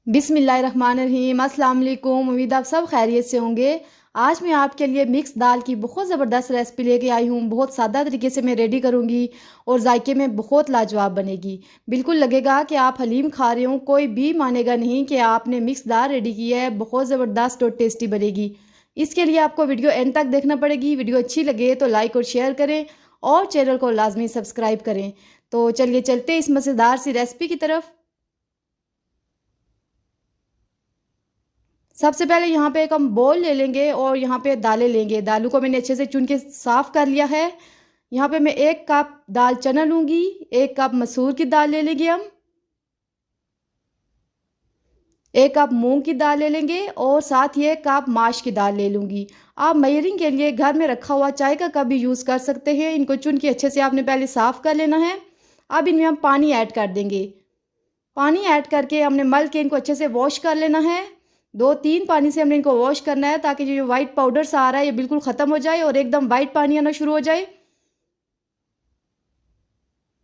बिस्मिल्लाहिर्रहमानिर्रहीम। अस्सलाम वालेकुम। उम्मीद आप सब खैरियत से होंगे। आज मैं आपके लिए मिक्स दाल की बहुत ज़बरदस्त रेसिपी लेके आई हूँ। बहुत सादा तरीके से मैं रेडी करूँगी और जायके में बहुत लाजवाब बनेगी। बिल्कुल लगेगा कि आप हलीम खा रहे हो, कोई भी मानेगा नहीं कि आपने मिक्स दाल रेडी की है। बहुत ज़बरदस्त और टेस्टी बनेगी। इसके लिए आपको वीडियो एंड तक देखना पड़ेगी। वीडियो अच्छी लगे तो लाइक और शेयर करें और चैनल को लाजमी सब्सक्राइब करें। तो चलिए चलते इस मज़ेदार सी रेसिपी की तरफ। सबसे पहले यहाँ पे एक हम बोल ले लेंगे और यहाँ पे दालें लेंगे। दालों को मैंने अच्छे से चुन के साफ़ कर लिया है। यहाँ पे मैं 1 कप दाल चना लूँगी, 1 कप मसूर की दाल ले लेंगे हम, 1 कप मूंग की दाल ले लेंगे और साथ ही 1 कप माश की दाल ले लूँगी। आप मेजरिंग के लिए घर में रखा हुआ चाय का कप भी यूज़ कर सकते हैं। इनको चुन के अच्छे से आपने पहले साफ़ कर लेना है। अब इनमें हम पानी ऐड कर देंगे। पानी ऐड करके हमने मल के इनको अच्छे से वॉश कर लेना है। 2-3 पानी से हमने इनको वॉश करना है ताकि जो वाइट पाउडर सा आ रहा है ये बिल्कुल ख़त्म हो जाए और एकदम वाइट पानी आना शुरू हो जाए।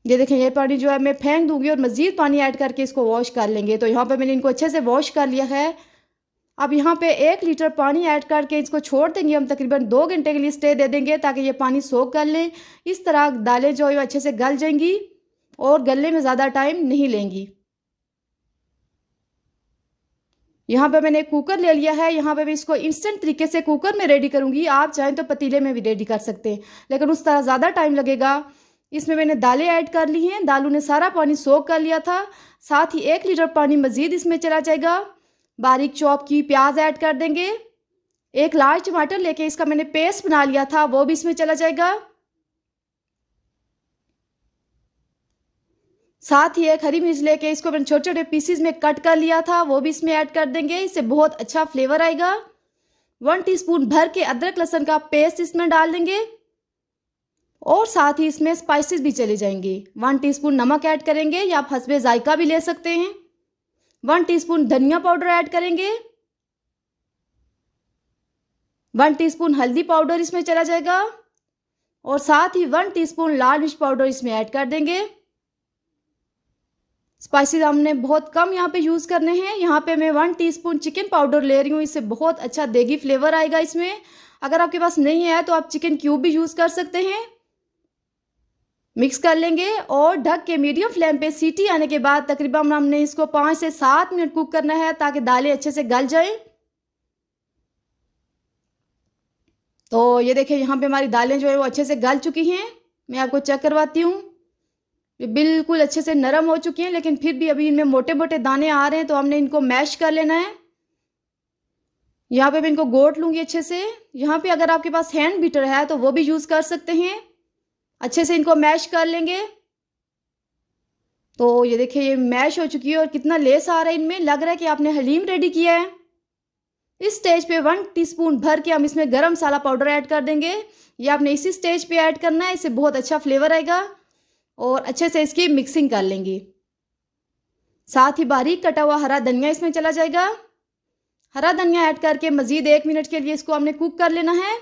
ये देखें, ये पानी जो है मैं फेंक दूंगी और मज़ीद पानी ऐड करके इसको वॉश कर लेंगे। तो यहाँ पे मैंने इनको अच्छे से वॉश कर लिया है। अब यहाँ पे 1 लीटर पानी ऐड करके इसको छोड़ देंगे हम, तकरीबन 2 घंटे के लिए स्टे दे देंगे ताकि ये पानी सोख कर लें। इस तरह दालें जो है अच्छे से गल जाएंगी और गलने में ज़्यादा टाइम नहीं लेंगी। यहाँ पे मैंने एक कुकर ले लिया है। यहाँ पे मैं इसको इंस्टेंट तरीके से कुकर में रेडी करूँगी। आप चाहें तो पतीले में भी रेडी कर सकते हैं, लेकिन उस तरह ज़्यादा टाइम लगेगा। इसमें मैंने दालें ऐड कर ली हैं। दालों ने सारा पानी सोख कर लिया था। साथ ही 1 लीटर पानी मज़ीद इसमें चला जाएगा। बारीक चॉप की प्याज ऐड कर देंगे। 1 लार्ज टमाटर लेके इसका मैंने पेस्ट बना लिया था, वो भी इसमें चला जाएगा। साथ ही 1 हरी मिर्च लेके इसको मैंने छोटे छोटे पीसीज में कट कर लिया था, वो भी इसमें ऐड कर देंगे। इससे बहुत अच्छा फ्लेवर आएगा। 1 टीस्पून भर के अदरक लहसुन का पेस्ट इसमें डाल देंगे और साथ ही इसमें स्पाइसेस भी चले जाएंगे। 1 टीस्पून नमक ऐड करेंगे या आप हस्बे जायका भी ले सकते हैं। 1 टीस्पून धनिया पाउडर ऐड करेंगे। 1 टीस्पून हल्दी पाउडर इसमें चला जाएगा और साथ ही 1 टीस्पून लाल मिर्च पाउडर इसमें ऐड कर देंगे। स्पाइसेस हमने बहुत कम यहाँ पे यूज़ करने हैं। यहाँ पे मैं 1 टीस्पून चिकन पाउडर ले रही हूँ। इससे बहुत अच्छा देगी फ्लेवर आएगा इसमें। अगर आपके पास नहीं है तो आप चिकन क्यूब भी यूज़ कर सकते हैं। मिक्स कर लेंगे और ढक के मीडियम फ्लेम पे सीटी आने के बाद तकरीबन हमने इसको 5 से 7 मिनट कुक करना है ताकि दालें अच्छे से गल जाएं। तो ये देखिए, यहाँ पे हमारी दालें जो है वो अच्छे से गल चुकी हैं। मैं आपको चेक करवाती हूँ। ये बिल्कुल अच्छे से नरम हो चुकी हैं, लेकिन फिर भी अभी इनमें मोटे मोटे दाने आ रहे हैं, तो हमने इनको मैश कर लेना है। यहाँ पे मैं इनको गोट लूँगी अच्छे से। यहाँ पे अगर आपके पास हैंड बीटर है तो वो भी यूज़ कर सकते हैं। अच्छे से इनको मैश कर लेंगे। तो ये देखिए, ये मैश हो चुकी है और कितना लेस आ रहा है इनमें, लग रहा है कि आपने हलीम रेडी किया है। इस स्टेज पे 1 टीस्पून भर के हम इसमें गरम मसाला पाउडर ऐड कर देंगे। ये आपने इसी स्टेज पे ऐड करना है, इससे बहुत अच्छा फ्लेवर आएगा। और अच्छे से इसकी मिक्सिंग कर लेंगे। साथ ही बारीक कटा हुआ हरा धनिया इसमें चला जाएगा। हरा धनिया ऐड करके मज़ीद 1 मिनट के लिए इसको हमने कुक कर लेना है।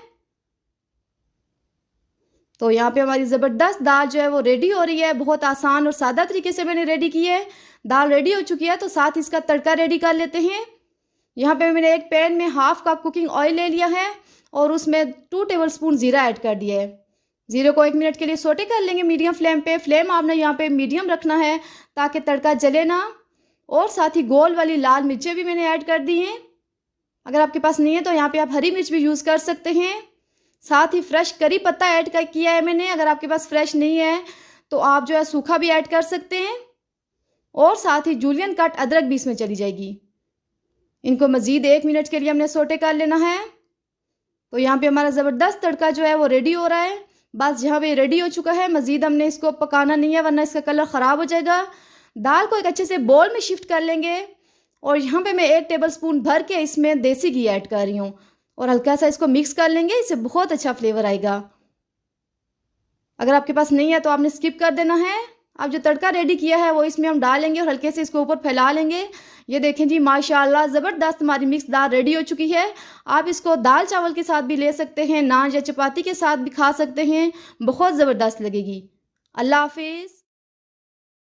तो यहाँ पे हमारी ज़बरदस्त दाल जो है वो रेडी हो रही है। बहुत आसान और सादा तरीके से मैंने रेडी की है। दाल रेडी हो चुकी है, तो साथ इसका तड़का रेडी कर लेते हैं। यहाँ पे मैंने एक पैन में 1/2 कप कुकिंग ऑयल ले लिया है और उसमें 2 टेबलस्पून ज़ीरा ऐड कर दिया है। ज़ीरे को 1 मिनट के लिए सोटे कर लेंगे मीडियम फ्लेम पे। फ्लेम आपने यहाँ पे मीडियम रखना है ताकि तड़का जले ना। और साथ ही गोल वाली लाल मिर्चें भी मैंने ऐड कर दी हैं। अगर आपके पास नहीं है तो यहाँ पे आप हरी मिर्च भी यूज़ कर सकते हैं। साथ ही फ्रेश करी पत्ता ऐड कर किया है मैंने। अगर आपके पास फ्रेश नहीं है तो आप जो है सूखा भी ऐड कर सकते हैं। और साथ ही जूलियन कट अदरक भी इसमें चली जाएगी। इनको मज़ीद 1 मिनट के लिए हमने सोटे कर लेना है। तो यहाँ पे हमारा ज़बरदस्त तड़का जो है वो रेडी हो रहा है। बस यहाँ पे रेडी हो चुका है। मज़ीद हमने इसको पकाना नहीं है, वरना इसका कलर ख़राब हो जाएगा। दाल को एक अच्छे से बोल में शिफ्ट कर लेंगे और यहाँ पे मैं 1 टेबलस्पून भर के इसमें देसी घी ऐड कर रही हूँ और हल्का सा इसको मिक्स कर लेंगे। इससे बहुत अच्छा फ्लेवर आएगा। अगर आपके पास नहीं है तो आपने स्किप कर देना है। अब जो तड़का रेडी किया है वो इसमें हम डालेंगे और हल्के से इसको ऊपर फैला लेंगे। ये देखें जी, माशाल्लाह ज़बरदस्त हमारी मिक्स दाल रेडी हो चुकी है। आप इसको दाल चावल के साथ भी ले सकते हैं, नान या चपाती के साथ भी खा सकते हैं। बहुत ज़बरदस्त लगेगी। अल्लाह हाफिज़।